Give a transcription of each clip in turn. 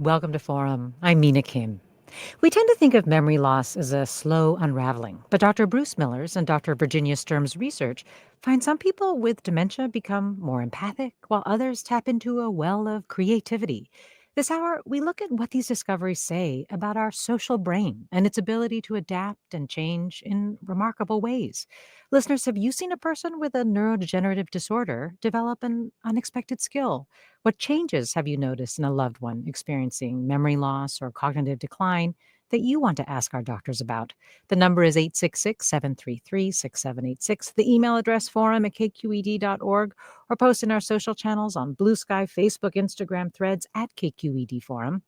Welcome to Forum. I'm Mina Kim. We tend to think of memory loss as a slow unraveling, but Dr. Bruce Miller's and Dr. Virginia Sturm's research find some people with dementia become more empathic, while others tap into a well of creativity. This hour, we look at what these discoveries say about our social brain and its ability to adapt and change in remarkable ways. Listeners, have you seen a person with a neurodegenerative disorder develop an unexpected skill? What changes have you noticed in a loved one experiencing memory loss or cognitive decline that you want to ask our doctors about? The number is 866-733-6786. The email address forum at kqed.org, or post in our social channels on Blue Sky, Facebook, Instagram, Threads at KQED Forum.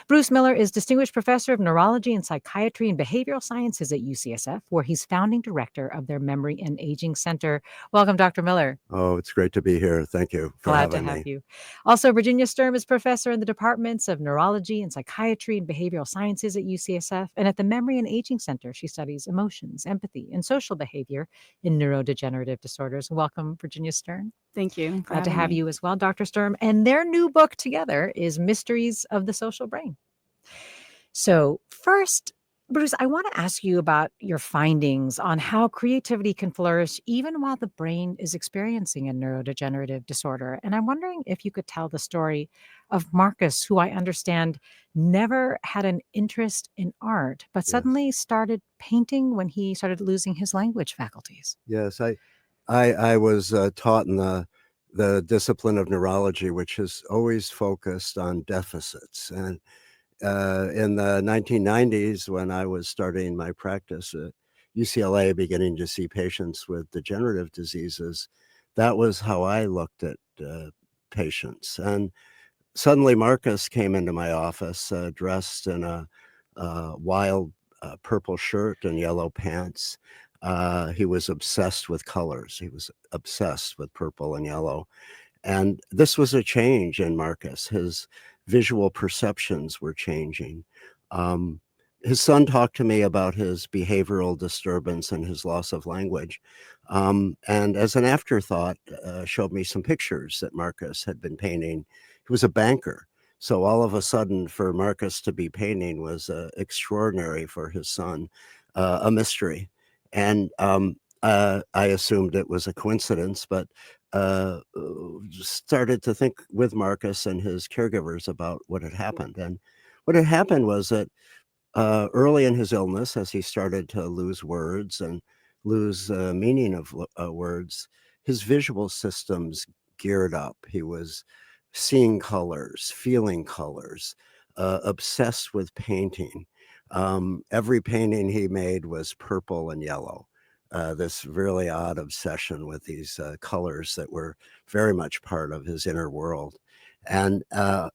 Bruce Miller is Distinguished Professor of Neurology and Psychiatry and Behavioral Sciences at UCSF, where he's founding director of their Memory and Aging Center. Welcome, Dr. Miller. Oh, it's great to be here. Thank you for Glad to having have me. you. Also, Virginia Sturm is professor in the departments of neurology and psychiatry and behavioral sciences at UCSF. And at the Memory and Aging Center, she studies emotions, empathy, and social behavior in neurodegenerative disorders. Welcome, Virginia Sturm. Thank you for Glad to having have me. you as well, Dr. Sturm. And their new book together is Mysteries of the Social Brain. So, first, Bruce, I want to ask you about your findings on how creativity can flourish even while the brain is experiencing a neurodegenerative disorder. And I'm wondering if you could tell the story of Marcus, who I understand never had an interest in art, but Yes. suddenly started painting when he started losing his language faculties. Yes, I was taught in the discipline of neurology, which has always focused on deficits. And in the 1990s, when I was starting my practice at UCLA, beginning to see patients with degenerative diseases, that was how I looked at patients. And suddenly Marcus came into my office dressed in a wild purple shirt and yellow pants. He was obsessed with colors. He was obsessed with purple and yellow. And this was a change in Marcus. His visual perceptions were changing. Um, his son talked to me about his behavioral disturbance and his loss of language. And as an afterthought, showed me some pictures that Marcus had been painting. He was a banker. So all of a sudden, for Marcus to be painting was extraordinary for his son, a mystery. And I assumed it was a coincidence, but uh, started to think with Marcus and his caregivers about what had happened. And what had happened was that early in his illness, as he started to lose words and lose meaning of words, his visual systems geared up. He was seeing colors, feeling colors, obsessed with painting. Every painting he made was purple and yellow. This really odd obsession with these colors that were very much part of his inner world. And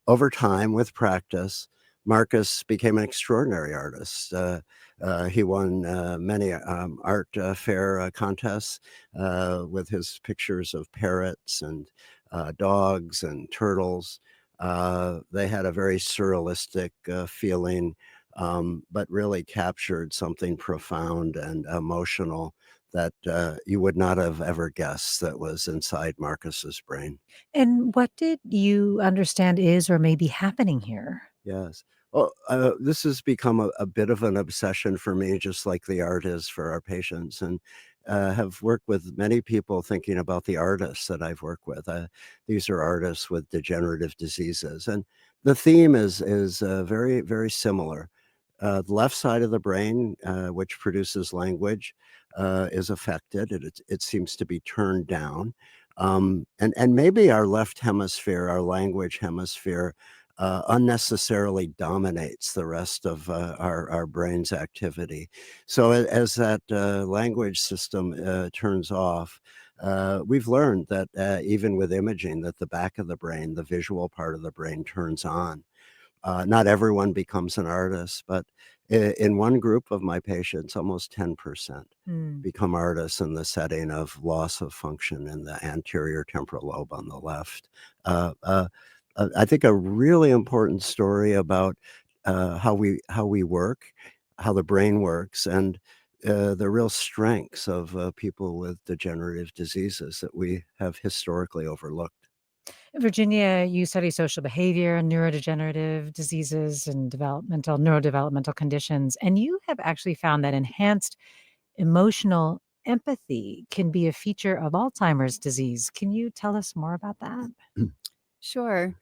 over time, with practice, Marcus became an extraordinary artist. He won many art fair contests with his pictures of parrots and dogs and turtles. They had a very surrealistic feeling, but really captured something profound and emotional that you would not have ever guessed that was inside Marcus's brain. And what did you understand is or may be happening here? Yes. Well, this has become a bit of an obsession for me, just like the art is for our patients, and have worked with many people thinking about the artists that I've worked with. These are artists with degenerative diseases, and the theme is very, very similar. The left side of the brain, which produces language, is affected. It seems to be turned down. And maybe our left hemisphere, our language hemisphere, unnecessarily dominates the rest of our brain's activity. So as that language system turns off, we've learned that even with imaging, that the back of the brain, the visual part of the brain, turns on. Not everyone becomes an artist, but in one group of my patients, almost 10% Hmm. become artists in the setting of loss of function in the anterior temporal lobe on the left. Uh, uh, I think a really important story about how we work, how the brain works, and the real strengths of people with degenerative diseases that we have historically overlooked. Virginia, you study social behavior, neurodegenerative diseases, and neurodevelopmental conditions, and you have actually found that enhanced emotional empathy can be a feature of Alzheimer's disease. Can you tell us more about that? Sure.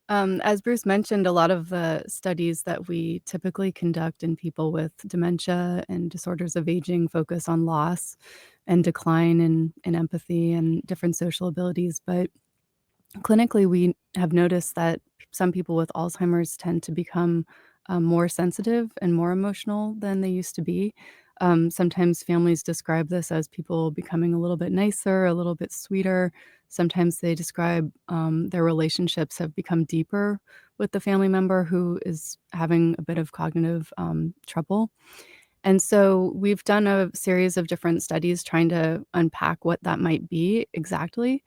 As Bruce mentioned, a lot of the studies that we typically conduct in people with dementia and disorders of aging focus on loss and decline in empathy and different social abilities. But clinically, we have noticed that some people with Alzheimer's tend to become more sensitive and more emotional than they used to be. Sometimes families describe this as people becoming a little bit nicer, a little bit sweeter. Sometimes they describe their relationships have become deeper with the family member who is having a bit of cognitive trouble. And so we've done a series of different studies trying to unpack what that might be exactly.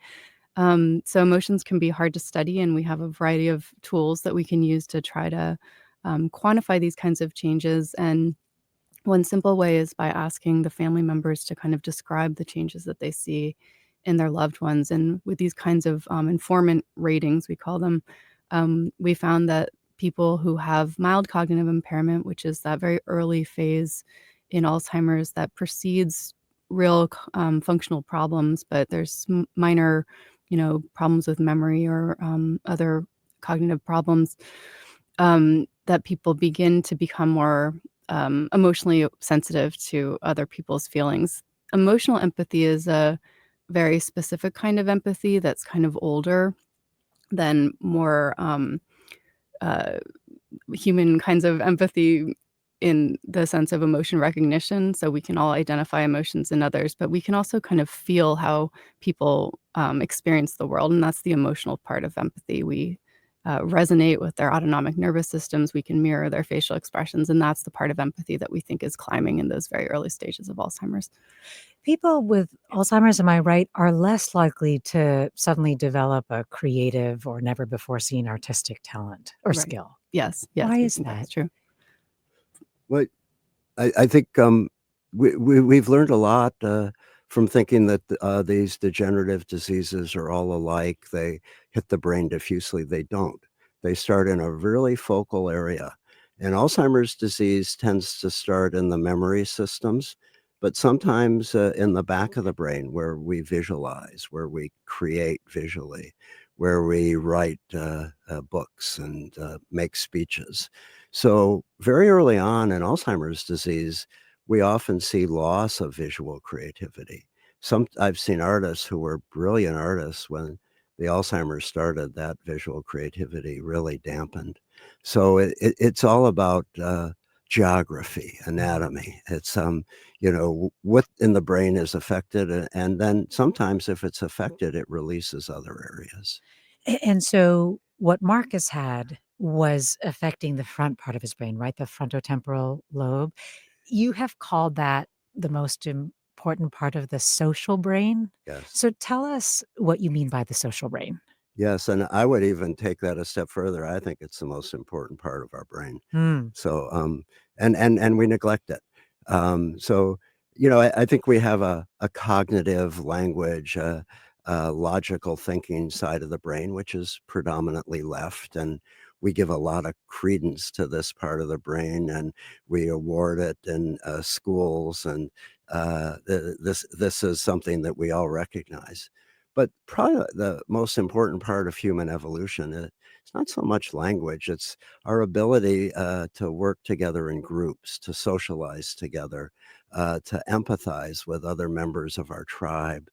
So emotions can be hard to study, and we have a variety of tools that we can use to try to quantify these kinds of changes. And one simple way is by asking the family members to kind of describe the changes that they see in their loved ones. And with these kinds of informant ratings, we call them, we found that people who have mild cognitive impairment, which is that very early phase in Alzheimer's that precedes real functional problems, but there's minor, problems with memory or other cognitive problems, that people begin to become more emotionally sensitive to other people's feelings. Emotional empathy is a very specific kind of empathy that's kind of older than more uh, human kinds of empathy in the sense of emotion recognition. So we can all identify emotions in others, but we can also kind of feel how people experience the world. And that's the emotional part of empathy. We resonate with their autonomic nervous systems. We can mirror their facial expressions. And that's the part of empathy that we think is climbing in those very early stages of Alzheimer's. People with Alzheimer's, am I right, are less likely to suddenly develop a creative or never before seen artistic talent or Right. skill. Yes, Why we is think that? that's true. Well, I think we've learned a lot from thinking that these degenerative diseases are all alike. They hit the brain diffusely. They don't. They start in a really focal area. And Alzheimer's disease tends to start in the memory systems, but sometimes in the back of the brain where we visualize, where we create visually, where we write books and make speeches. So very early on in Alzheimer's disease, we often see loss of visual creativity. I've seen artists who were brilliant artists when the Alzheimer's started, that visual creativity really dampened. So it's all about geography, anatomy. It's what in the brain is affected, and then sometimes if it's affected, it releases other areas. And so what Marcus had was affecting the front part of his brain, right? The frontotemporal lobe. You have called that the most important part of the social brain. Yes. So tell us what you mean by the social brain. Yes, and I would even take that a step further. I think it's the most important part of our brain. Hmm. So, and we neglect it. So, I think we have a cognitive language, logical thinking side of the brain, which is predominantly left, and we give a lot of credence to this part of the brain, and we award it in schools, and this is something that we all recognize. But probably the most important part of human evolution, it's not so much language, it's our ability to work together in groups, to socialize together, to empathize with other members of our tribe,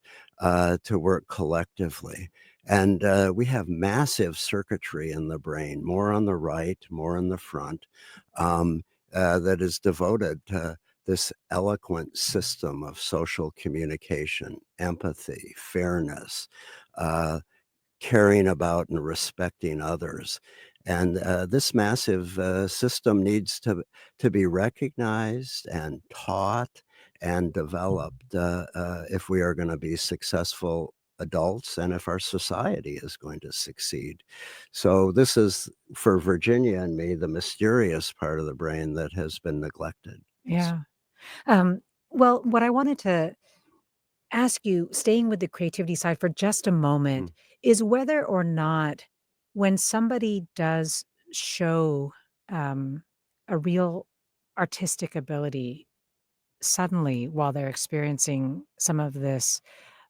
to work collectively. And we have massive circuitry in the brain, more on the right, more in the front, um, that is devoted to this eloquent system of social communication, empathy, fairness, uh, caring about and respecting others. And this massive system needs to be recognized and taught and developed if we are going to be successful adults and if our society is going to succeed. So this is, for Virginia and me, the mysterious part of the brain that has been neglected. Yeah. Um, well, what I wanted to ask you, staying with the creativity side for just a moment, Mm. is whether or not when somebody does show um, a real artistic ability suddenly while they're experiencing some of this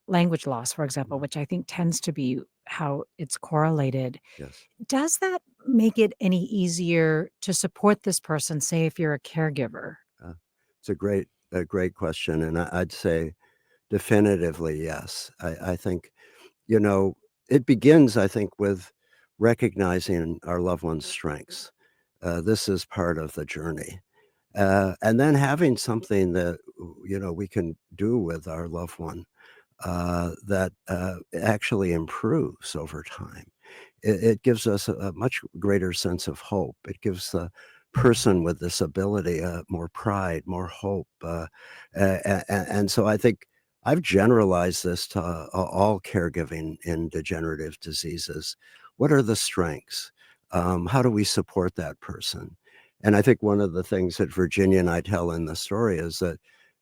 language loss, for example, which I think tends to be how it's correlated, Yes. does that make it any easier to support this person, say, if you're a caregiver? Uh, it's a great question, and I'd say definitively yes. I think, you know, it begins, I think, with recognizing our loved one's strengths. This is part of the journey. And then having something that, we can do with our loved one that actually improves over time. It gives us a much greater sense of hope. It gives the person with this ability more pride, more hope. And so I think I've generalized this to all caregiving in degenerative diseases. What are the strengths? How do we support that person? And I think one of the things that Virginia and I tell in the story is that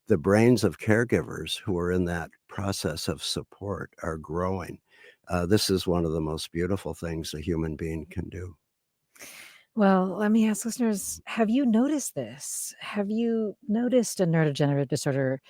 the brains of caregivers who are in that process of support are growing. This is one of the most beautiful things a human being can do. Well, let me ask listeners, have you noticed this? Have you noticed a neurodegenerative disorder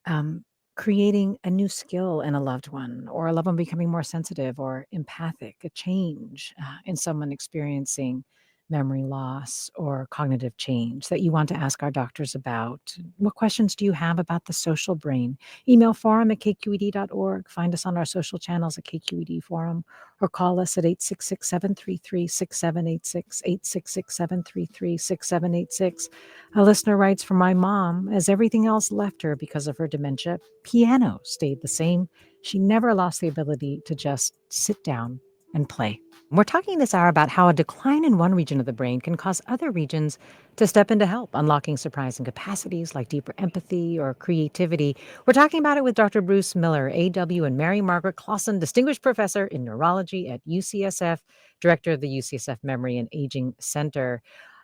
um, creating a new skill in a loved one, or a loved one becoming more sensitive or empathic, a change in someone experiencing memory loss or cognitive change that you want to ask our doctors about? What questions do you have about the social brain? Email forum at kqed.org. Find us on our social channels at KQED Forum, or call us at 866-733-6786, 866-733-6786. A listener writes, "For my mom, as everything else left her because of her dementia, piano stayed the same. She never lost the ability to just sit down and play." We're talking this hour about how a decline in one region of the brain can cause other regions to step in to help, unlocking surprising capacities like deeper empathy or creativity. We're talking about it with Dr. Bruce Miller, AW, and Mary Margaret Clausen, Distinguished Professor in Neurology at UCSF, Director of the UCSF Memory and Aging Center.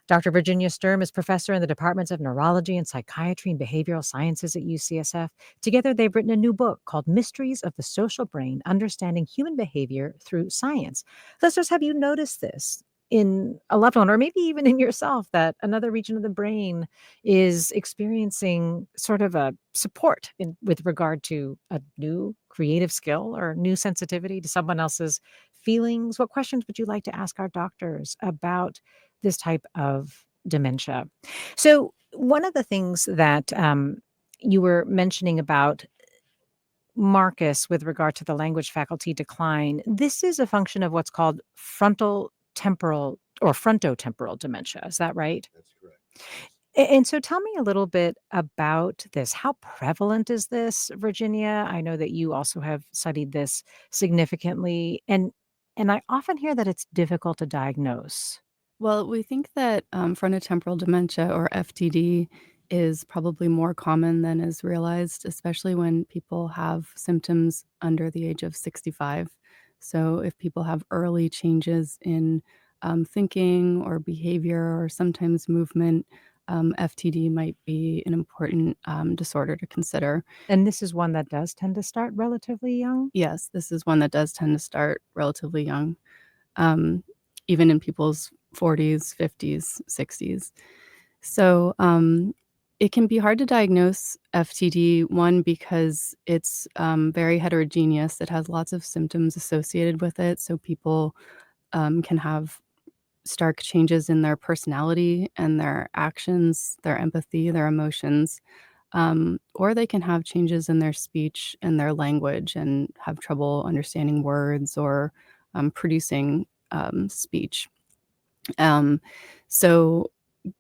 Dr. Virginia Sturm is professor in the departments of neurology and psychiatry and behavioral sciences at UCSF. Together, they've written a new book called Mysteries of the Social Brain: Understanding Human Behavior Through Science. Listeners, have you noticed this in a loved one, or maybe even in yourself, that another region of the brain is experiencing sort of a support with regard to a new creative skill or new sensitivity to someone else's feelings? What questions would you like to ask our doctors about this type of dementia? So, one of the things that you were mentioning about Marcus with regard to the language faculty decline, this is a function of what's called frontal temporal or frontotemporal dementia. Is that right? That's correct. And so tell me a little bit about this. How prevalent is this, Virginia? I know that you also have studied this significantly, and I often hear that it's difficult to diagnose. Well, we think that frontotemporal dementia, or FTD, is probably more common than is realized, especially when people have symptoms under the age of 65. So, if people have early changes in thinking or behavior or sometimes movement, FTD might be an important disorder to consider. And this is one that does tend to start relatively young? Yes, this is one that does tend to start relatively young, um, even in people's 40s, 50s, 60s. So, it can be hard to diagnose FTD, one, because it's very heterogeneous. It has lots of symptoms associated with it. So, people can have stark changes in their personality and their actions, their empathy, their emotions. Or they can have changes in their speech and their language and have trouble understanding words or producing speech. Um, so,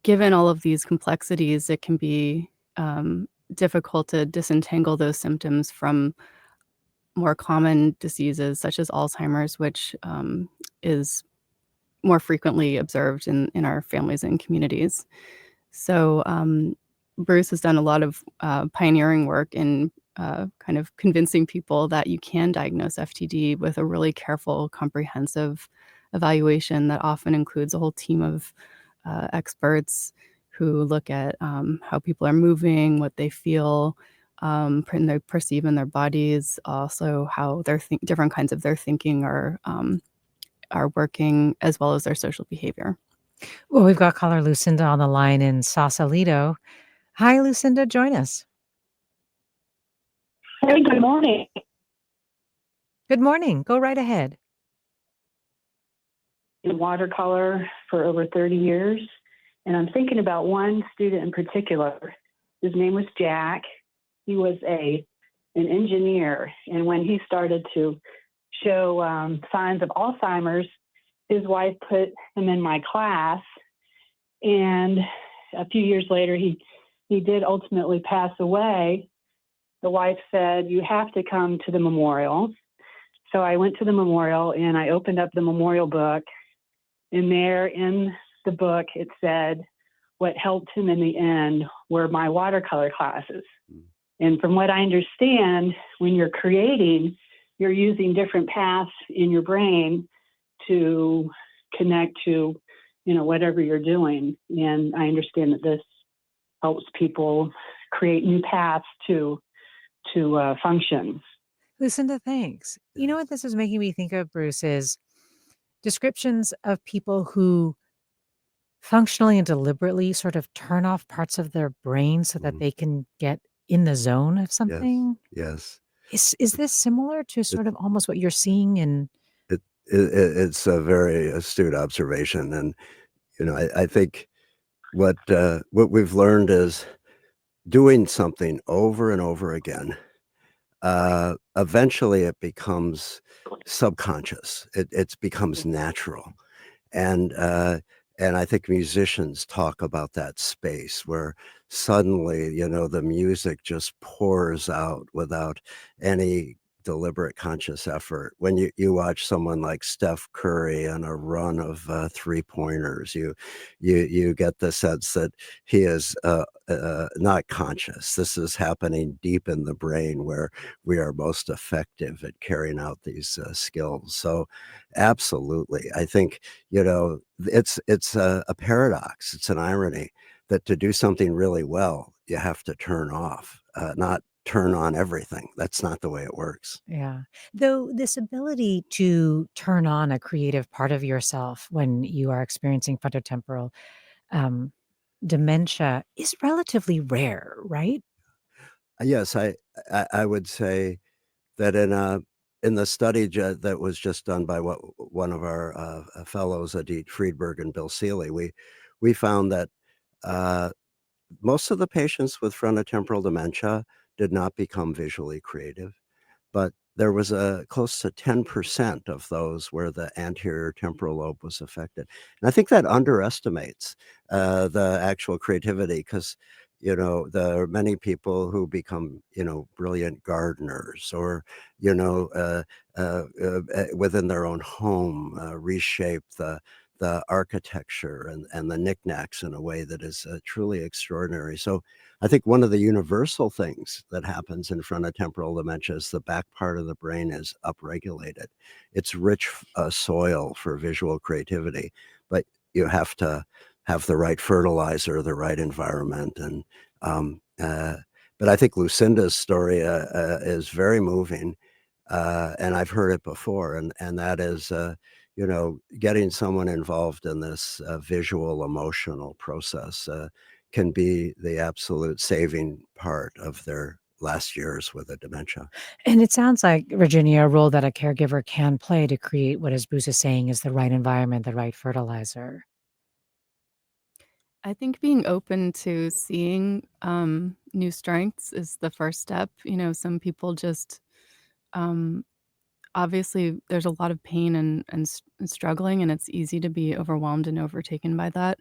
given all of these complexities, it can be difficult to disentangle those symptoms from more common diseases such as Alzheimer's, which is more frequently observed in our families and communities. So, Bruce has done a lot of pioneering work in kind of convincing people that you can diagnose FTD with a really careful, comprehensive evaluation that often includes a whole team of experts who look at how people are moving, what they feel, and they perceive in their bodies, also how their different kinds of their thinking are working, as well as their social behavior. Well, we've got caller Lucinda on the line in Sausalito. Hi, Lucinda, join us. Hey, good morning. Good morning. Go right ahead. In watercolor for over 30 years, and I'm thinking about one student in particular. His name was Jack. He was an engineer, and when he started to show signs of Alzheimer's, his wife put him in my class, and a few years later, he did ultimately pass away. The wife said, "You have to come to the memorial." So I went to the memorial, and I opened up the memorial book, and there in the book, it said, what helped him in the end were my watercolor classes. And from what I understand, when you're creating, you're using different paths in your brain to connect to, whatever you're doing. And I understand that this helps people create new paths to function. Lucinda, thanks. You know what this is making me think of, Bruce, is descriptions of people who functionally and deliberately sort of turn off parts of their brain so that they can get in the zone of something. Yes. Is this similar to sort of almost what you're seeing in? It's a very astute observation, and I think what we've learned is doing something over and over again. Eventually, it becomes subconscious. It becomes natural, and I think musicians talk about that space where suddenly, the music just pours out without any deliberate conscious effort. When you watch someone like Steph Curry on a run of 3-pointers, you get the sense that he is not conscious. This is happening deep in the brain where we are most effective at carrying out these skills. So, absolutely, I think it's a paradox. It's an irony that to do something really well, you have to turn off, not turn on everything. That's not the way it works. Yeah. Though this ability to turn on a creative part of yourself when you are experiencing frontotemporal um, dementia is relatively rare, right? Yes, I would say that in the study that was just done by one of our fellows, Adit Friedberg and Bill Seeley, we found that uh, most of the patients with frontotemporal dementia did not become visually creative, but there was a close to 10% of those where the anterior temporal lobe was affected. And I think that underestimates the actual creativity because, there are many people who become, brilliant gardeners or, within their own home, reshape the architecture and the knickknacks in a way that is truly extraordinary. So I think one of the universal things that happens in frontotemporal dementia is the back part of the brain is upregulated. It's rich soil for visual creativity, but you have to have the right fertilizer, the right environment, and um, uh, but I think Lucinda's story is very moving, and I've heard it before, and that is. Getting someone involved in this visual emotional process can be the absolute saving part of their last years with a dementia. And it sounds like, Virginia, a role that a caregiver can play to create what, as Bruce is saying, is the right environment, the right fertilizer. I think being open to seeing new strengths is the first step. Some people just um, obviously there's a lot of pain and struggling, and it's easy to be overwhelmed and overtaken by that.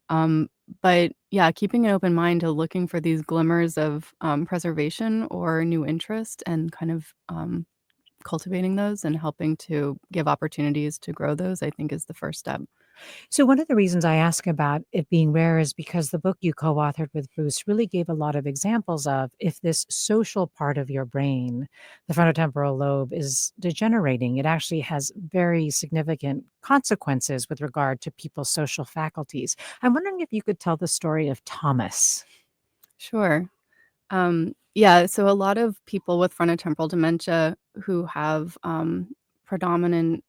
Um, but yeah, keeping an open mind to looking for these glimmers of preservation or new interest, and kind of cultivating those and helping to give opportunities to grow those, I think, is the first step. So, one of the reasons I ask about it being rare is because the book you co authored with Bruce really gave a lot of examples of if this social part of your brain, the frontotemporal lobe, is degenerating, it actually has very significant consequences with regard to people's social faculties. I'm wondering if you could tell the story of Thomas. Sure. Yeah, so a lot of people with frontotemporal dementia who have predominant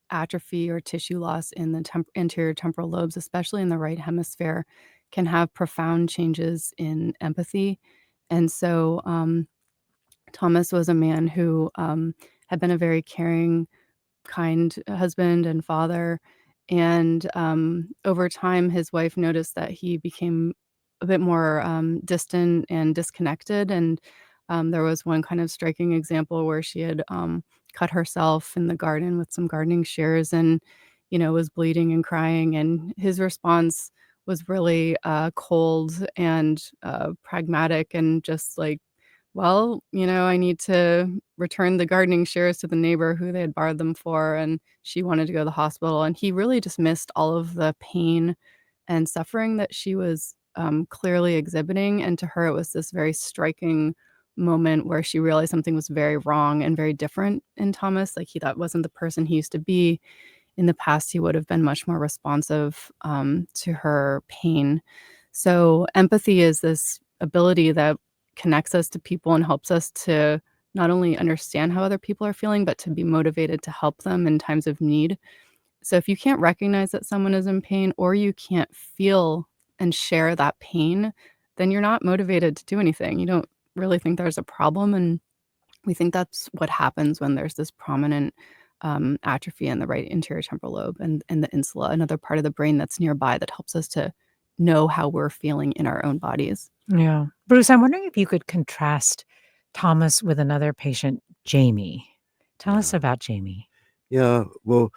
atrophy or tissue loss in the anterior temporal lobes, especially in the right hemisphere, can have profound changes in empathy. And so Thomas was a man who had been a very caring, kind husband and father. And over time, his wife noticed that he became a bit more distant and disconnected. And there was one kind of striking example where she had cut herself in the garden with some gardening shears and, was bleeding and crying. And his response was really cold and pragmatic and just like, well, I need to return the gardening shears to the neighbor who they had borrowed them for, and she wanted to go to the hospital, and he really just missed all of the pain and suffering that she was, clearly exhibiting, and to her, it was this very striking moment where she realized something was very wrong and very different in Thomas, like, that wasn't the person he used to be. In the past, he would have been much more responsive, to her pain. So empathy is this ability that connects us to people and helps us to not only understand how other people are feeling, but to be motivated to help them in times of need. So if you can't recognize that someone is in pain or you can't feel and share that pain, then you're not motivated to do anything. You don't really think there's a problem. And we think that's what happens when there's this prominent atrophy in the right anterior temporal lobe and the insula, another part of the brain that's nearby that helps us to know how we're feeling in our own bodies. Yeah. Bruce, I'm wondering if you could contrast Thomas with another patient, Jamie. Tell us Yeah. about Jamie. Yeah, well,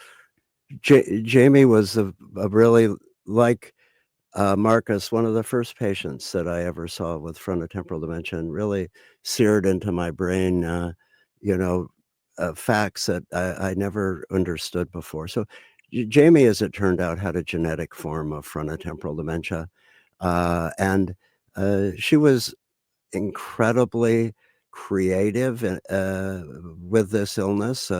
Jamie was a really like Marcus, one of the first patients that I ever saw with frontotemporal dementia, and really seared into my brain, you know, facts that I never understood before. So, Jamie, as it turned out, had a genetic form of frontotemporal dementia, and she was incredibly creative with this illness.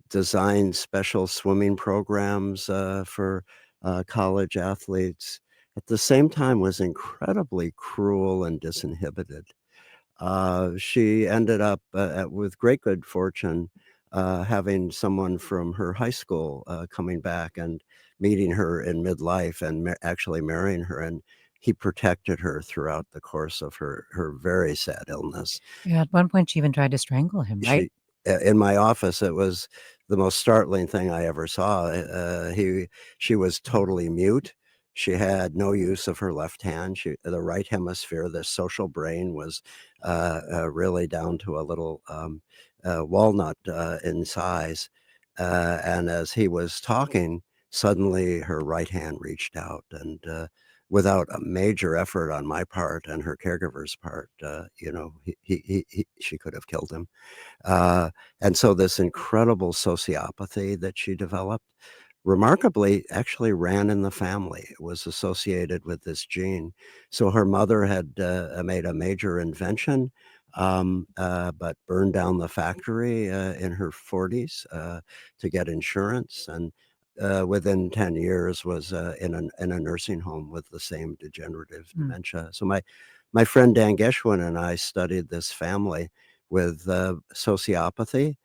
Designed special swimming programs for college athletes. At the same time, was incredibly cruel and disinhibited. She ended up, with great good fortune, having someone from her high school coming back and meeting her in midlife and actually marrying her. And he protected her throughout the course of her very sad illness. Yeah, at one point, she even tried to strangle him, right? In my office, it was the most startling thing I ever saw. She was totally mute. She had no use of her left hand. The right hemisphere, the social brain was really down to a little walnut in size. And as he was talking, suddenly her right hand reached out, and without a major effort on my part and her caregiver's part, she could have killed him. Uh, and so this incredible sociopathy that she developed, remarkably, actually ran in the family. It was associated with this gene. So her mother had made a major invention, but burned down the factory in her 40s to get insurance. And within 10 years was in a nursing home with the same degenerative Mm. dementia. So my friend Dan Geschwin and I studied this family with sociopathy,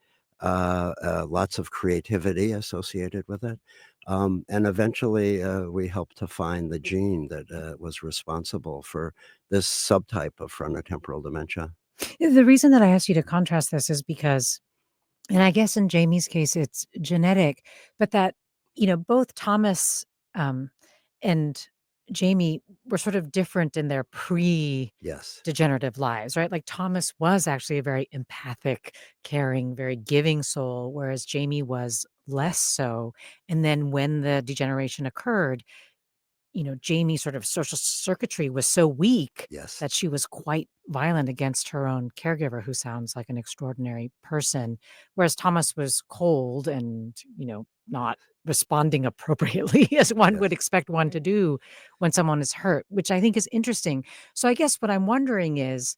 lots of creativity associated with it. And eventually, we helped to find the gene that was responsible for this subtype of frontotemporal dementia. The reason that I asked you to contrast this is because, and I guess in Jamie's case, it's genetic, but that, both Thomas um, and Jamie were sort of different in their Yes, degenerative lives, right? Like Thomas was actually a very empathic, caring, very giving soul, whereas Jamie was less so. And then when the degeneration occurred, Jamie's sort of social circuitry was so weak yes, that she was quite violent against her own caregiver, who sounds like an extraordinary person. Whereas Thomas was cold and, not responding appropriately as one would yes. expect one to do when someone is hurt, which I think is interesting. So I guess what I'm wondering is,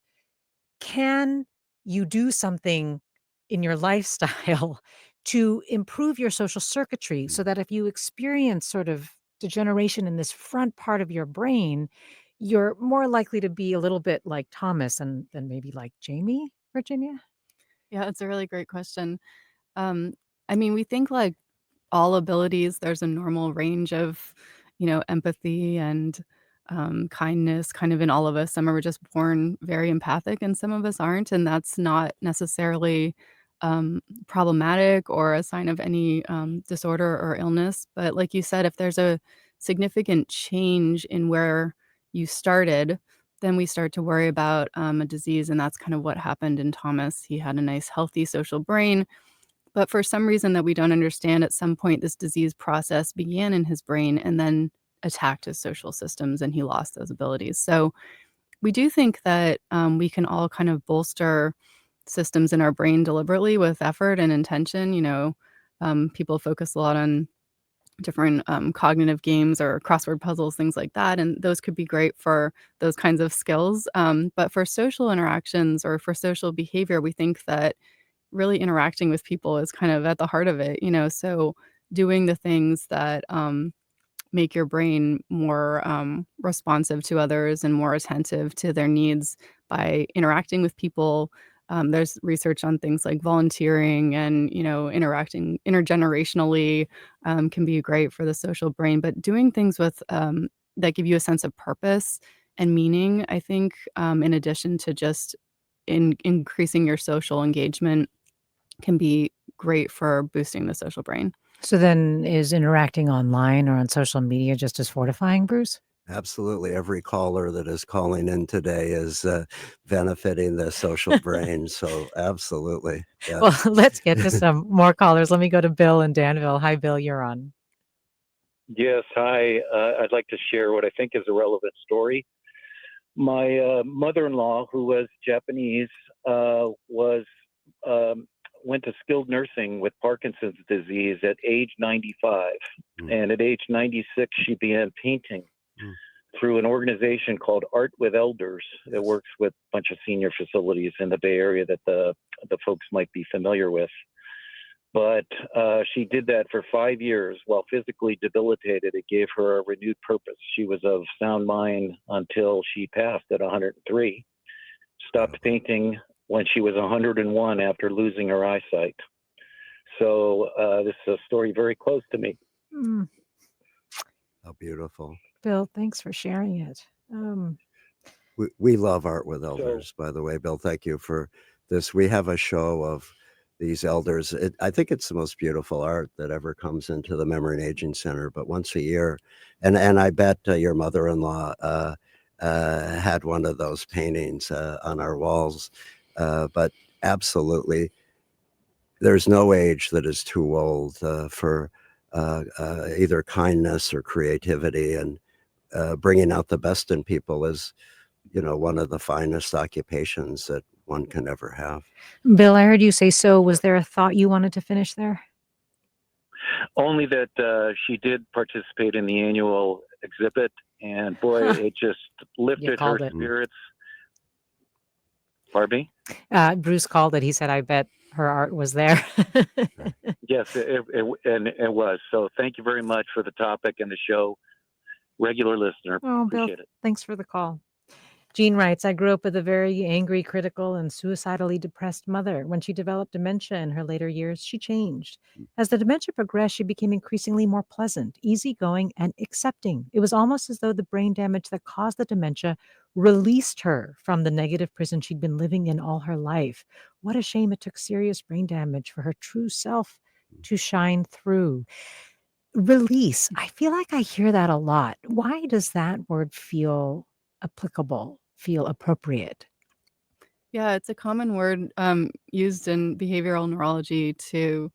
can you do something in your lifestyle to improve your social circuitry so Mm. that if you experience sort of degeneration in this front part of your brain, you're more likely to be a little bit like Thomas and than maybe like Jamie, Virginia? Yeah, it's a really great question. Um, I mean, we think like all abilities, there's a normal range of, empathy and kindness kind of in all of us. Some are just born very empathic and some of us aren't. And that's not necessarily problematic or a sign of any disorder or illness. But like you said, if there's a significant change in where you started, then we start to worry about a disease. And that's kind of what happened in Thomas. He had a nice, healthy social brain, but for some reason that we don't understand, at some point, this disease process began in his brain and then attacked his social systems, and he lost those abilities. So we do think that we can all kind of bolster systems in our brain deliberately with effort and intention. People focus a lot on different cognitive games or crossword puzzles, things like that, and those could be great for those kinds of skills. But for social interactions or for social behavior, we think that really interacting with people is kind of at the heart of it, so doing the things that make your brain more responsive to others and more attentive to their needs by interacting with people. There's research on things like volunteering and, interacting intergenerationally can be great for the social brain, but doing things with that give you a sense of purpose and meaning, I think, in addition to just increasing your social engagement can be great for boosting the social brain. So then is interacting online or on social media just as fortifying, Bruce? Absolutely. Every caller that is calling in today is benefiting the social brain. So absolutely. Well, Yes. let's get to some more callers. Let me go to Bill in Danville. Hi, Bill, you're on. Yes, hi. I'd like to share what I think is a relevant story. My mother-in-law, who was Japanese, went to skilled nursing with Parkinson's disease at age 95. And at age 96, she began painting through an organization called Art with Elders. It works with a bunch of senior facilities in the Bay Area that the folks might be familiar with. But she did that for 5 years. While physically debilitated, it gave her a renewed purpose. She was of sound mind until she passed at 103. Stopped painting when she was 101 after losing her eyesight. So this is a story very close to me. How beautiful. Bill, thanks for sharing it. We love Art with Elders, by the way, Bill. Thank you for this. We have a show of these elders. I think it's the most beautiful art that ever comes into the Memory and Aging Center, but once a year. And I bet your mother-in-law had one of those paintings on our walls. But absolutely, there's no age that is too old for either kindness or creativity, and bringing out the best in people is, one of the finest occupations that one can ever have. Bill, I heard you say so. Was there a thought you wanted to finish there? Only that she did participate in the annual exhibit, and boy, it just lifted her spirits. Pardon me? Bruce called it. He said, I bet her art was there. Yes, it was. So thank you very much for the topic and the show. Regular listener. Oh, Appreciate Bill, it. thanks for the call. Jean writes, I grew up with a very angry, critical, and suicidally depressed mother. When she developed dementia in her later years, she changed. As the dementia progressed, she became increasingly more pleasant, easygoing, and accepting. It was almost as though the brain damage that caused the dementia released her from the negative prison she'd been living in all her life. What a shame it took serious brain damage for her true self to shine through. Release. I feel like I hear that a lot. Why does that word feel applicable, feel appropriate? Yeah, it's a common word used in behavioral neurology to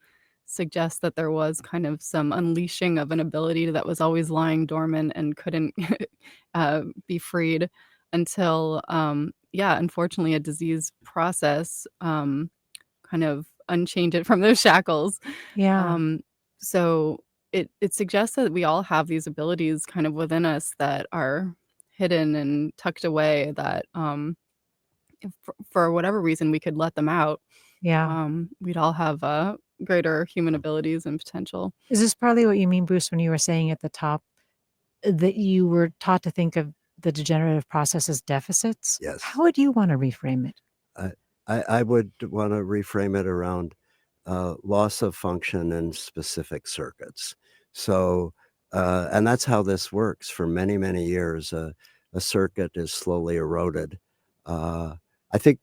suggest that there was kind of some unleashing of an ability that was always lying dormant and couldn't be freed until, unfortunately, a disease process kind of unchained it from those shackles. Yeah. So it suggests that we all have these abilities kind of within us that are hidden and tucked away that if for whatever reason we could let them out, Yeah. we'd all have greater human abilities and potential. Is this partly what you mean, Bruce, when you were saying at the top that you were taught to think of the degenerative process as deficits. Yes. How would you want to reframe it? I would want to reframe it around loss of function in specific circuits. So, and that's how this works for many, many years. A circuit is slowly eroded. I think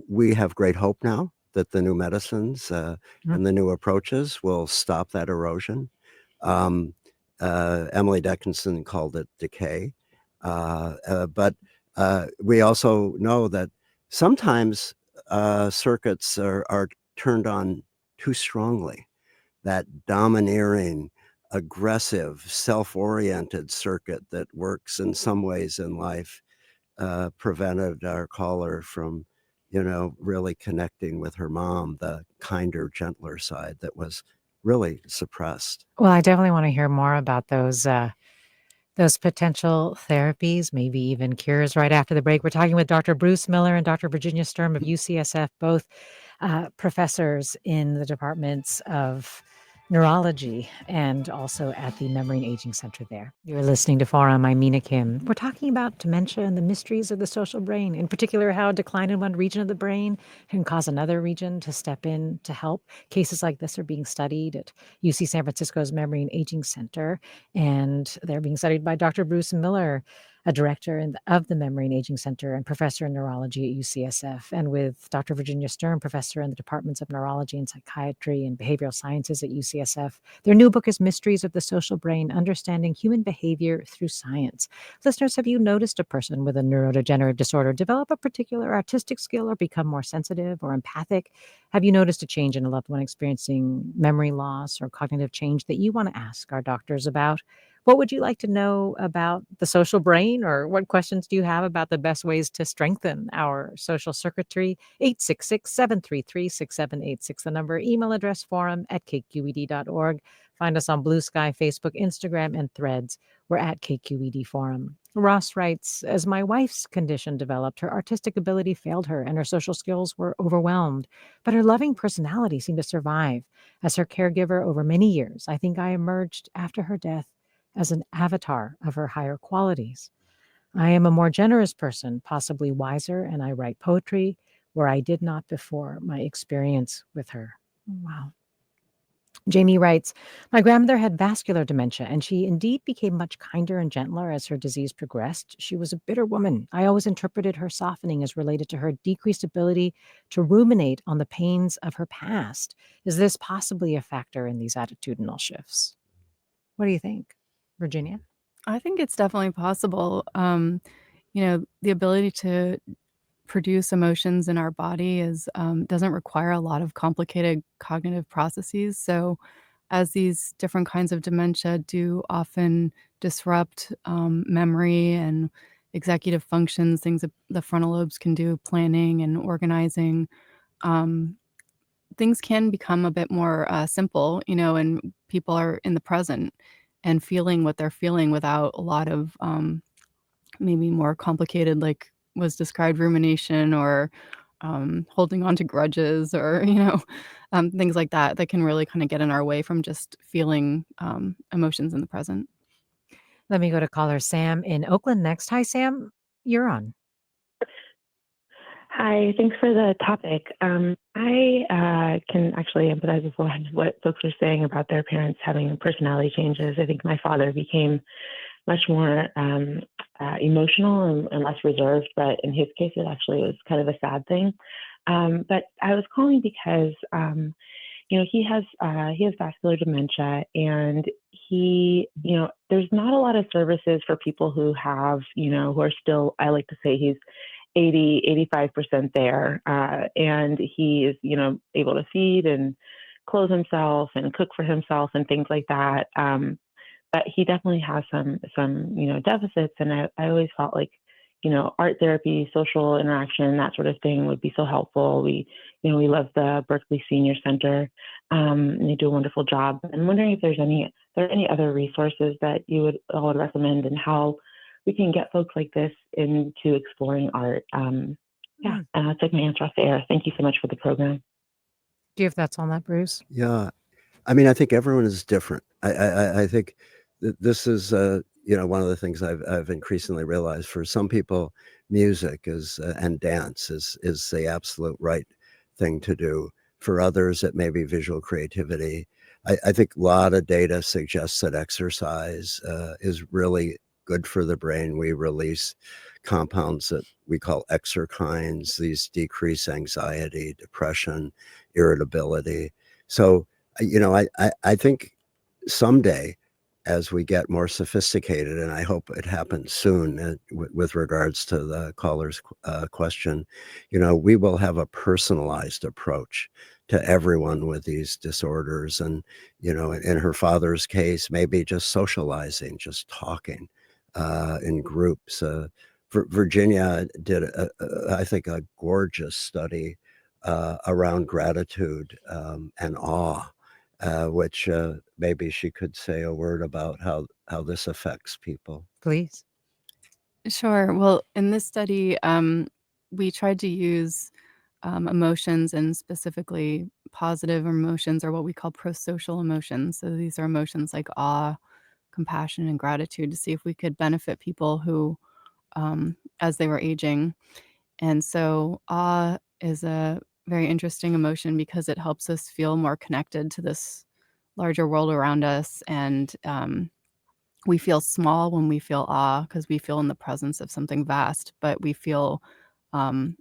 we have great hope now that the new medicines and the new approaches will stop that erosion. Emily Dickinson called it decay. But we also know that sometimes circuits are turned on too strongly. That domineering, aggressive, self-oriented circuit that works in some ways in life prevented our caller from, really connecting with her mom, the kinder, gentler side that was really suppressed. Well, I definitely want to hear more about those potential therapies, maybe even cures right after the break. We're talking with Dr. Bruce Miller and Dr. Virginia Sturm of UCSF, both professors in the departments of neurology and also at the Memory and Aging Center there. You're listening to Forum. I'm Mina Kim. We're talking about dementia and the mysteries of the social brain, in particular how a decline in one region of the brain can cause another region to step in to help. Cases like this are being studied at UC San Francisco's Memory and Aging Center, and they're being studied by Dr. Bruce Miller, a director of the Memory and Aging Center and professor in neurology at UCSF, and with Dr. Virginia Sturm, professor in the departments of neurology and psychiatry and behavioral sciences at UCSF. Their new book is Mysteries of the Social Brain, Understanding Human Behavior Through Science. Listeners, have you noticed a person with a neurodegenerative disorder develop a particular artistic skill or become more sensitive or empathic? Have you noticed a change in a loved one experiencing memory loss or cognitive change that you want to ask our doctors about? What would you like to know about the social brain, or what questions do you have about the best ways to strengthen our social circuitry? 866-733-6786, the number. Email address forum@kqed.org. Find us on Blue Sky, Facebook, Instagram, and Threads. We're at KQED Forum. Ross writes, as my wife's condition developed, her artistic ability failed her and her social skills were overwhelmed, but her loving personality seemed to survive. As her caregiver over many years, I think I emerged after her death as an avatar of her higher qualities. I am a more generous person, possibly wiser, and I write poetry where I did not before my experience with her. Wow. Jamie writes, my grandmother had vascular dementia, and she indeed became much kinder and gentler as her disease progressed. She was a bitter woman. I always interpreted her softening as related to her decreased ability to ruminate on the pains of her past. Is this possibly a factor in these attitudinal shifts? What do you think, Virginia? I think it's definitely possible. The ability to produce emotions in our body doesn't require a lot of complicated cognitive processes. So, as these different kinds of dementia do often disrupt memory and executive functions, things that the frontal lobes can do, planning and organizing, things can become a bit more simple, and people are in the present and feeling what they're feeling without a lot of maybe more complicated, like was described, rumination or holding on to grudges or, things like that that can really kind of get in our way from just feeling emotions in the present. Let me go to caller Sam in Oakland next. Hi, Sam. You're on. Hi, thanks for the topic. I can actually empathize with what folks are saying about their parents having personality changes. I think my father became much more emotional and less reserved, but in his case, it actually was kind of a sad thing. But I was calling because, he has vascular dementia, and there's not a lot of services for people who have, who are still, I like to say he's 85% there. And he is, able to feed and clothe himself and cook for himself and things like that. But he definitely has some deficits. And I always felt like, art therapy, social interaction, that sort of thing would be so helpful. We love the Berkeley Senior Center, and they do a wonderful job. I'm wondering if there are any other resources that you would recommend, and how we can get folks like this into exploring art. I'll take my answer off the air. Thank you so much for the program. Do you have thoughts on that, Bruce? Yeah. I mean, I think everyone is different. I think that this is, one of the things I've increasingly realized, for some people, music is and dance is the absolute right thing to do. For others, it may be visual creativity. I think a lot of data suggests that exercise is really good for the brain. We release compounds that we call exerkines. These decrease anxiety, depression, irritability. So, I think someday, as we get more sophisticated, and I hope it happens soon, with regards to the caller's question, we will have a personalized approach to everyone with these disorders. And, in her father's case, maybe just socializing, just talking in groups. Virginia did, I think, a gorgeous study around gratitude and awe, which maybe she could say a word about how this affects people. Please. Sure. Well, in this study, we tried to use emotions, and specifically positive emotions, or what we call prosocial emotions. So these are emotions like awe, compassion, and gratitude, to see if we could benefit people who, as they were aging. And so awe is a very interesting emotion because it helps us feel more connected to this larger world around us. And we feel small when we feel awe because we feel in the presence of something vast, but we feel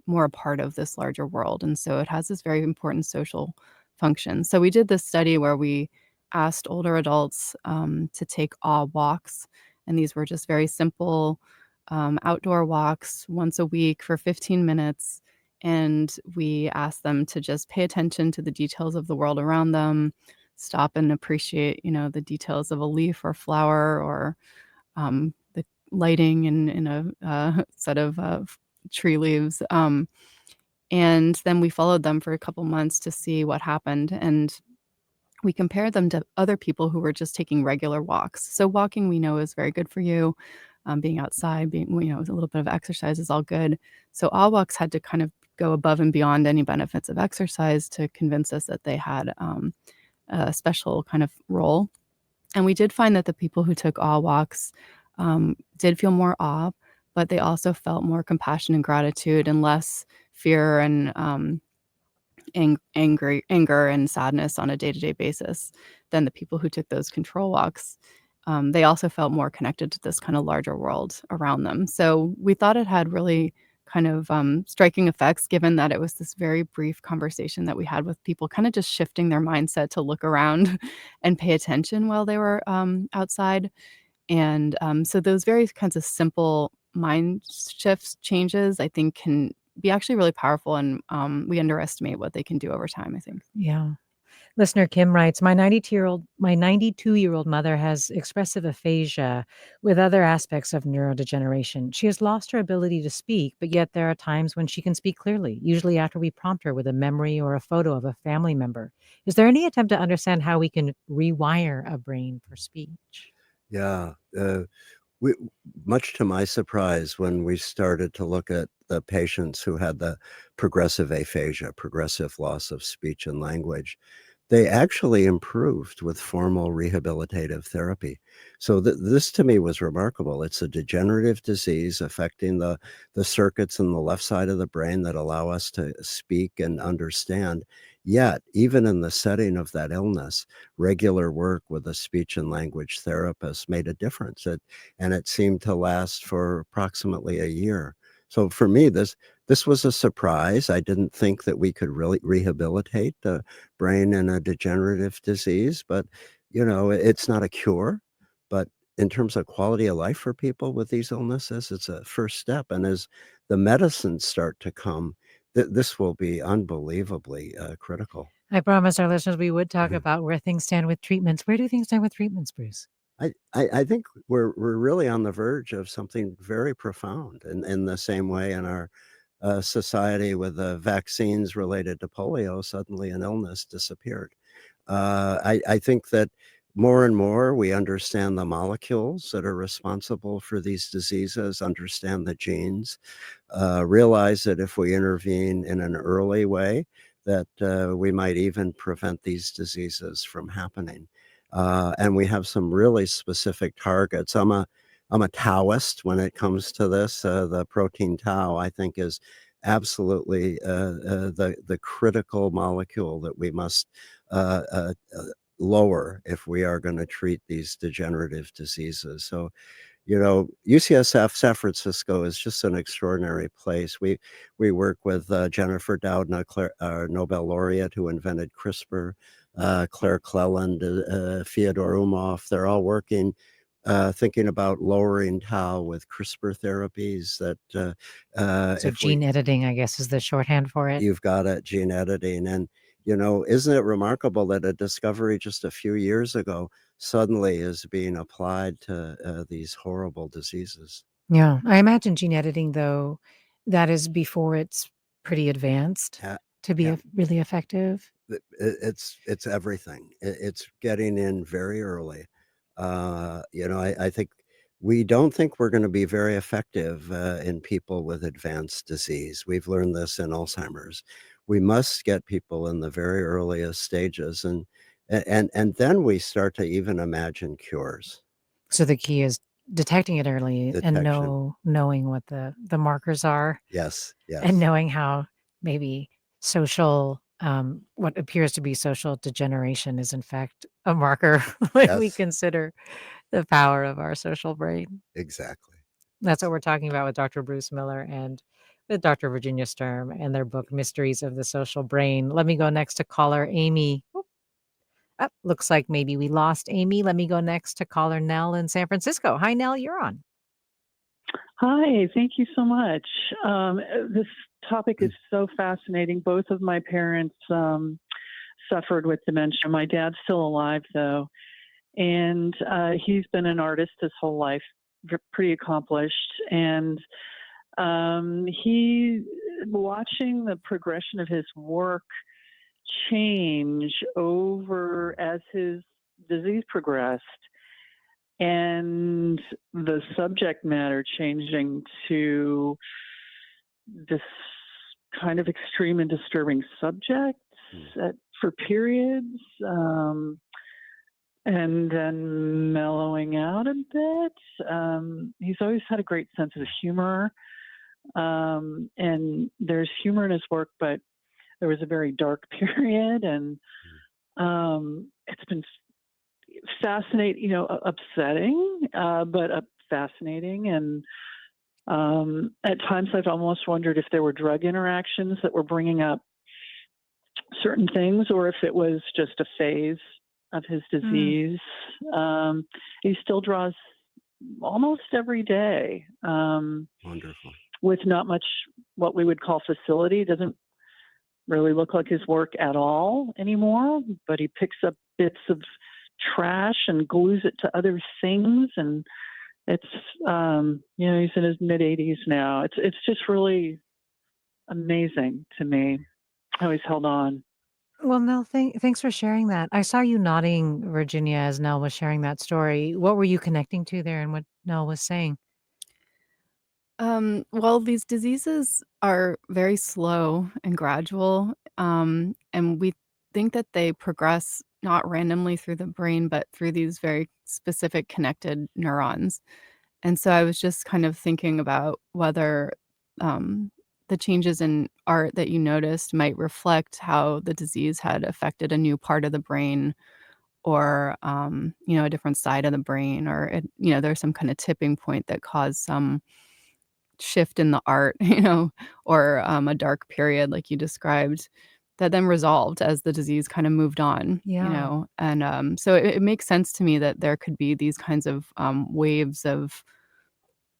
more a part of this larger world. And so it has this very important social function. So we did this study where we asked older adults to take awe walks. And these were just very simple outdoor walks once a week for 15 minutes. And we asked them to just pay attention to the details of the world around them, stop and appreciate, the details of a leaf or flower, or the lighting in a set of tree leaves. And then we followed them for a couple months to see what happened. And we compared them to other people who were just taking regular walks. So walking, we know, is very good for you. Being outside, being, a little bit of exercise is all good. So all walks had to kind of go above and beyond any benefits of exercise to convince us that they had a special kind of role. And we did find that the people who took awe walks did feel more awe, but they also felt more compassion and gratitude, and less fear and anger and sadness on a day-to-day basis than the people who took those control walks. They also felt more connected to this kind of larger world around them. So we thought it had really kind of striking effects, given that it was this very brief conversation that we had with people, kind of just shifting their mindset to look around and pay attention while they were outside. And so those very kinds of simple mind shifts changes, I think, can be actually really powerful, and we underestimate what they can do over time, I think. Yeah. Listener Kim writes, my 92-year-old mother has expressive aphasia with other aspects of neurodegeneration. She has lost her ability to speak, but yet there are times when she can speak clearly, usually after we prompt her with a memory or a photo of a family member. Is there any attempt to understand how we can rewire a brain for speech? Yeah. We, much to my surprise, when we started to look at the patients who had the progressive aphasia, progressive loss of speech and language, they actually improved with formal rehabilitative therapy. So this to me was remarkable. It's a degenerative disease affecting the circuits in the left side of the brain that allow us to speak and understand. Yet, even in the setting of that illness, regular work with a speech and language therapist made a difference. And it seemed to last for approximately a year. So for me, this was a surprise. I didn't think that we could really rehabilitate the brain in a degenerative disease, but it's not a cure. But in terms of quality of life for people with these illnesses, it's a first step. And as the medicines start to come, this will be unbelievably critical. I promised our listeners we would talk Mhm. about where things stand with treatments. Where do things stand with treatments, Bruce? I think we're really on the verge of something very profound, in the same way in our society with the vaccines related to polio. Suddenly an illness disappeared. I think that more and more we understand the molecules that are responsible for these diseases, understand the genes, realize that if we intervene in an early way, that we might even prevent these diseases from happening. And we have some really specific targets. I'm a I'm a Taoist when it comes to this. The protein tau, I think, is absolutely the critical molecule that we must lower if we are going to treat these degenerative diseases. So, UCSF San Francisco is just an extraordinary place. We work with Jennifer Doudna, Nobel laureate who invented CRISPR, Claire Cleland, Fyodor Umov. They're all working, thinking about lowering tau with CRISPR therapies. So gene editing, I guess, is the shorthand for it. You've got it, gene editing, and isn't it remarkable that a discovery just a few years ago suddenly is being applied to these horrible diseases? Yeah, I imagine gene editing, though, that is before it's pretty advanced Yeah, to be yeah. really effective. It's everything. It's getting in very early. I think we don't think we're going to be very effective in people with advanced disease. We've learned this in Alzheimer's. We must get people in the very earliest stages, and then we start to even imagine cures. So the key is detecting it early and Detection. knowing what the markers are Yes, and yes, knowing how maybe social, what appears to be social degeneration is in fact a marker when we yes, consider the power of our social brain. exactly. That's what we're talking about with Dr. Bruce Miller and with Dr. Virginia Sturm and their book, Mysteries of the Social Brain. Let me go next to caller Amy. Looks like maybe we lost Amy. Let me go next to caller Nell in San Francisco. Hi, Nell, you're on. Hi, thank you so much. This topic is so fascinating. Both of my parents suffered with dementia. My dad's still alive, though, and he's been an artist his whole life, pretty accomplished. And watching the progression of his work change over as his disease progressed, and the subject matter changing to this kind of extreme and disturbing subjects for periods, and then mellowing out a bit. He's always had a great sense of humor, and there's humor in his work, but there was a very dark period, and it's been fascinating, upsetting, but fascinating. And at times I've almost wondered if there were drug interactions that were bringing up certain things, or if it was just a phase of his disease. He still draws almost every day. Wonderful. With not much what we would call facility. Doesn't really look like his work at all anymore, but he picks up bits of trash and glues it to other things, and it's he's in his mid-80s now. It's just really amazing to me how he's held on. Well, Nell, thanks for sharing that. I saw you nodding, Virginia, as Nell was sharing that story. What were you connecting to there and what Nell was saying? Well, these diseases are very slow and gradual, and we think that they progress not randomly through the brain, but through these very specific connected neurons. And so I was just kind of thinking about whether the changes in art that you noticed might reflect how the disease had affected a new part of the brain, or a different side of the brain, or there's some kind of tipping point that caused some shift in the art, or a dark period like you described, that then resolved as the disease kind of moved on, Yeah. and so it makes sense to me that there could be these kinds of waves of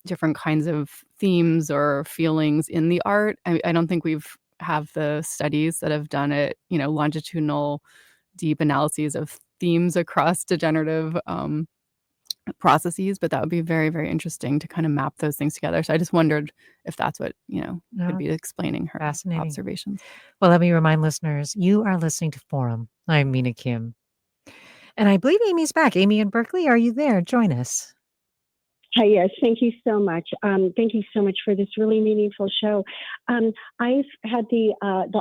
different kinds of themes or feelings in the art. I don't think we've have the studies that have done it, longitudinal deep analyses of themes across degenerative processes, but that would be very, very interesting to kind of map those things together. So I just wondered if that's what, could be explaining her Fascinating. observations. Well, let me remind listeners, you are listening to Forum. I'm Mina Kim. And I believe Amy's back. Amy in Berkeley, are you there? Join us. Hi, yes, thank you so much. Thank you so much for this really meaningful show. I've had the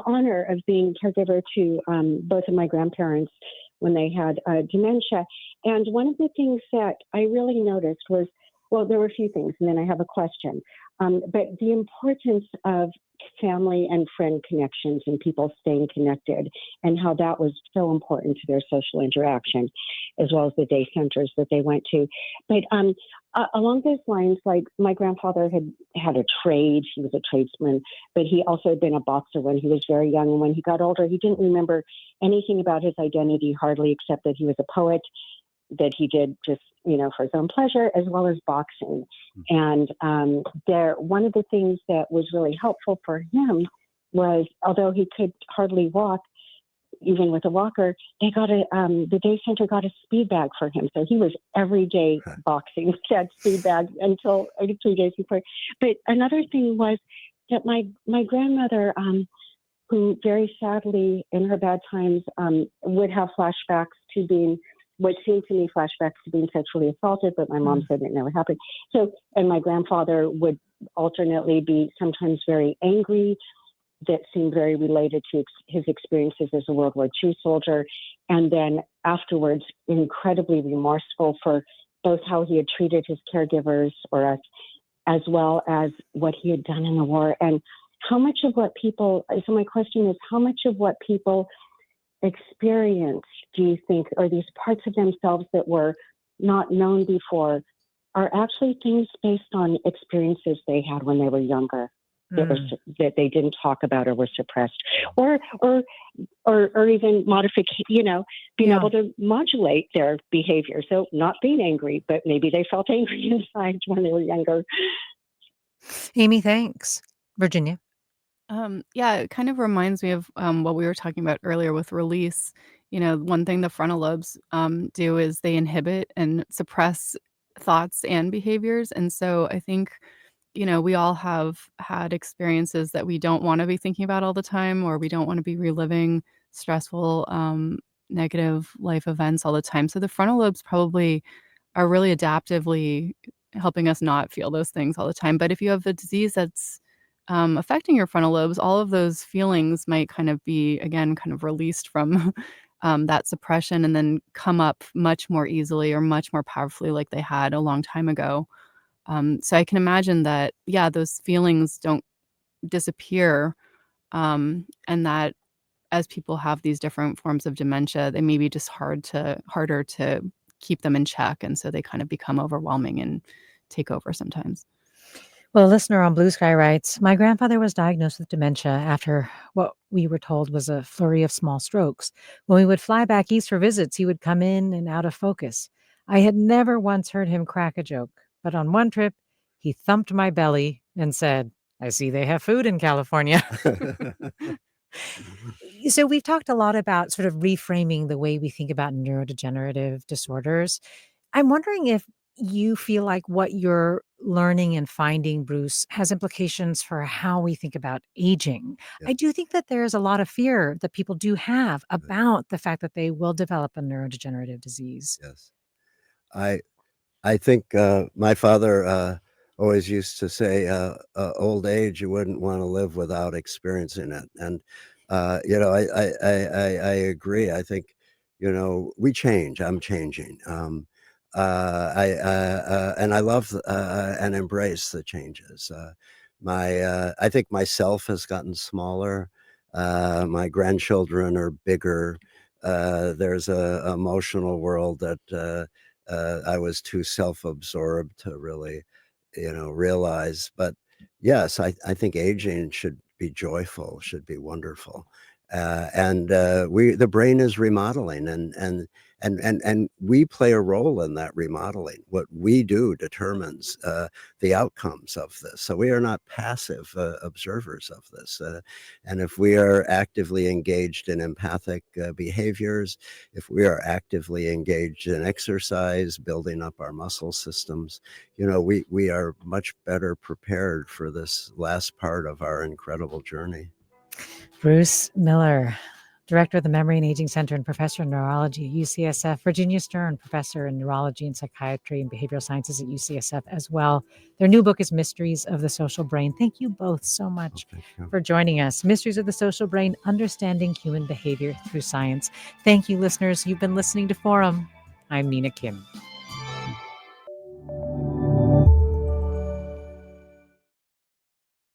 honor of being caregiver to both of my grandparents when they had dementia. And one of the things that I really noticed was well, there were a few things, and then I have a question. But the importance of family and friend connections and people staying connected, and how that was so important to their social interaction, as well as the day centers that they went to. But along those lines, like my grandfather had a trade. He was a tradesman, but he also had been a boxer when he was very young. And when he got older, he didn't remember anything about his identity hardly, except that he was a poet, that he did just, for his own pleasure, as well as boxing. And one of the things that was really helpful for him was, although he could hardly walk, even with a walker, the day center got a speed bag for him. So he was every day boxing, had speed bag until 3 days before. But another thing was that my grandmother, who very sadly in her bad times would have flashbacks to being, what seemed to me flashbacks to being sexually assaulted, but my mom said it never happened. So, and my grandfather would alternately be sometimes very angry, that seemed very related to his experiences as a World War II soldier, and then afterwards incredibly remorseful for both how he had treated his caregivers or us, as well as what he had done in the war. And how much of what people, so my question is, how much of what people experience do you think are these parts of themselves that were not known before are actually things based on experiences they had when they were younger, that they didn't talk about or were suppressed, or even modification, being able to modulate their behavior. So not being angry, but maybe they felt angry inside when they were younger. Amy, thanks. Virginia. Yeah, it kind of reminds me of what we were talking about earlier with release. One thing the frontal lobes do is they inhibit and suppress thoughts and behaviors. And so I think, we all have had experiences that we don't want to be thinking about all the time, or we don't want to be reliving stressful, negative life events all the time. So the frontal lobes probably are really adaptively helping us not feel those things all the time. But if you have a disease that's affecting your frontal lobes, all of those feelings might kind of be, again, kind of released from that suppression and then come up much more easily or much more powerfully like they had a long time ago. So I can imagine that, those feelings don't disappear, and that as people have these different forms of dementia, they may be just harder to keep them in check, and so they kind of become overwhelming and take over sometimes. Well, a listener on Blue Sky writes, my grandfather was diagnosed with dementia after what we were told was a flurry of small strokes. When we would fly back east for visits, he would come in and out of focus. I had never once heard him crack a joke, but on one trip, he thumped my belly and said, I see they have food in California. So we've talked a lot about sort of reframing the way we think about neurodegenerative disorders. I'm wondering if you feel like what you're learning and finding, Bruce, has implications for how we think about aging. Yeah. I do think that there's a lot of fear that people do have about the fact that they will develop a neurodegenerative disease. Yes. I think my father always used to say, old age, you wouldn't want to live without experiencing it. And, I agree. I think, we change. I'm changing. And I love and embrace the changes. I think myself has gotten smaller. My grandchildren are bigger. There's a emotional world that I was too self-absorbed to really, realize. But yes, I think aging should be joyful, should be wonderful. And the brain is remodeling, and we play a role in that remodeling. What we do determines the outcomes of this. So we are not passive observers of this. And if we are actively engaged in empathic behaviors, if we are actively engaged in exercise, building up our muscle systems, we are much better prepared for this last part of our incredible journey. Bruce Miller, Director of the Memory and Aging Center and Professor in Neurology at UCSF. Virginia Sturm, Professor in Neurology and Psychiatry and Behavioral Sciences at UCSF as well. Their new book is Mysteries of the Social Brain. Thank you both so much for joining us. Mysteries of the Social Brain, Understanding Human Behavior Through Science. Thank you, listeners. You've been listening to Forum. I'm Mina Kim.